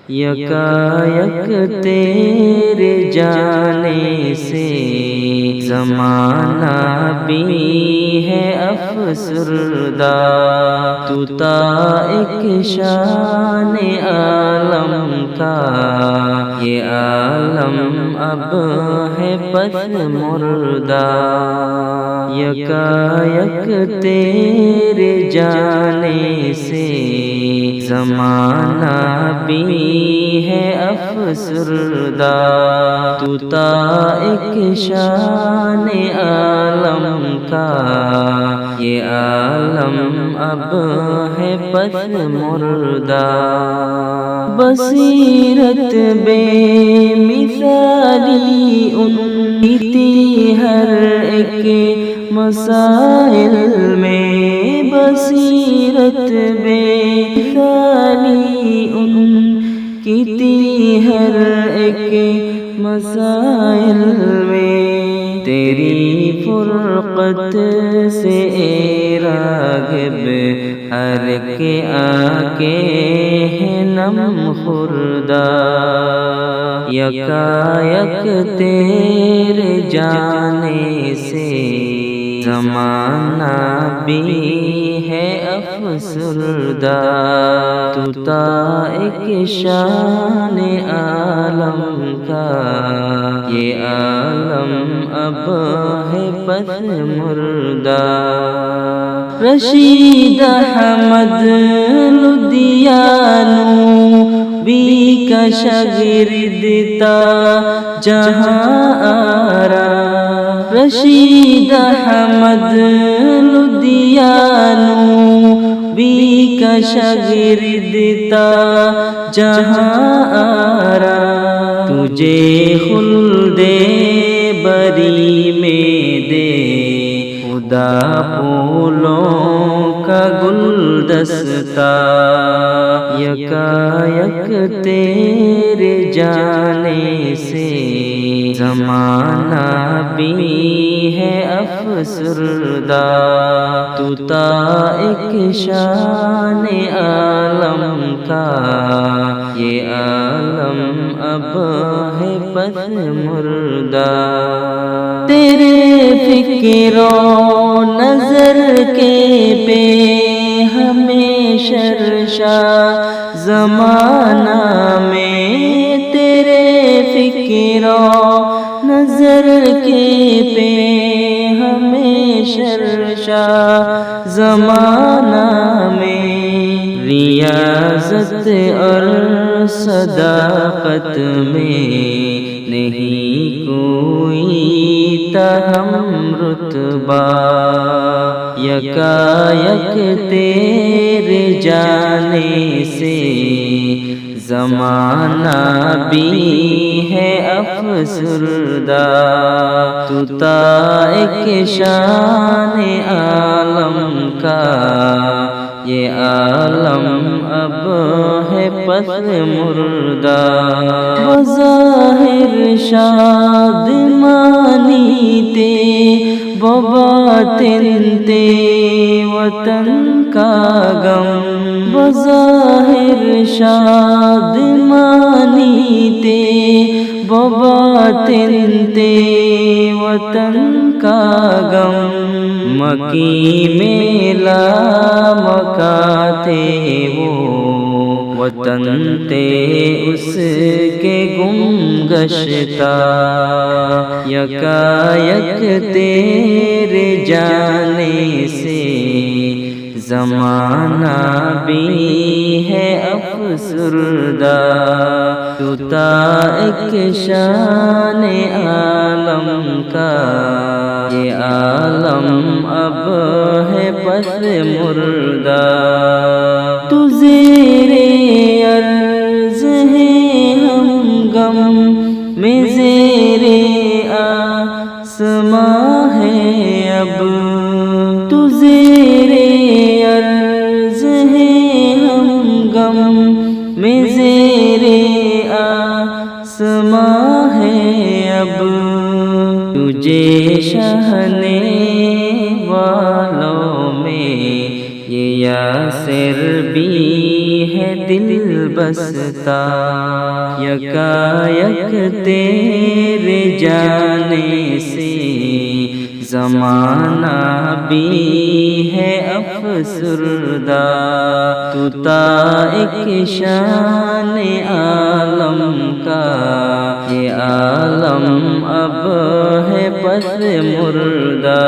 یکایک تیرے جانے سے زمانہ بھی ہے افسردہ، تو تا ایک شان عالم کا، یہ عالم اب ہے پس مردہ۔ یکایک تیرے جانے سے زمانہ بھی ہے افسردہ، تو تا ایک شان عالم کا، یہ عالم اب ہے پس مردہ۔ بصیرت بے مثالی ان کی تھی ہر ایک مسائل میں، بصیرت بے مثالی ان کی تھی ہر ایک مسائل میں، تیری فرقت سے اے راغب ہر کے آنکے ہیں نم خوردہ۔ یکایک تیرے جانے سے زمانہ بھی ہے افسردہ، تو تا ایک شان عالم کا، یہ عالم اب ہے پس مردہ۔ رشید احمد لدھیانوی کا شاگرد تا جہاں آرا، رشید احمد لدھیانوی کا شاگرد تا جہاں آرا، تجھے خلد بری میں دے خدا پھولوں کا گلدستہ۔ یکایک تیرے جانے سے زمانہ بھی ہے افسردہ، تو تا ایک شان عالم کا، یہ عالم اب ہے پس مردہ۔ تیرے فکر و نظر کے پہ ہمیں شرشا زمانہ میں، تیرے فکر و نظر کے پہ ہمیں شرشا زمانہ میں، ریاضت اور صداقت میں نہیں کوئی تاہم رتبہ۔ یکایک تیرے جانے سے زمانہ بھی ہے افسردہ، تو تا ایک شان عالم کا، یہ عالم اب ہے پس مردہ۔ بظاہر شادمانی تے بباطن تے وطن کا غم، بظاہر شادمانی تے بباطن تے وطن کا غم، مکی میں لا مکا تھے وہ وطن تے اس کے گم گشتہ۔ یکایک تیرے جانے سے زمانہ بھی ہے افسردہ، تو تا ایک شان عالم کا، یہ عالم اب ہے پس مردہ۔ تو زیر عرض ہے ہم غم میں زیر آسماں ہے اب، تو زیر عرض ہے ہم غم میں زیر آسماں ہے اب، تجھے شہنے والوں میں یہ یاسر بھی ہے دل بستا یکایک تیرے جانے سے زمانہ بھی ہے افسردہ تو ایک شان عالم کا یہ عالم اب ہے پس مردہ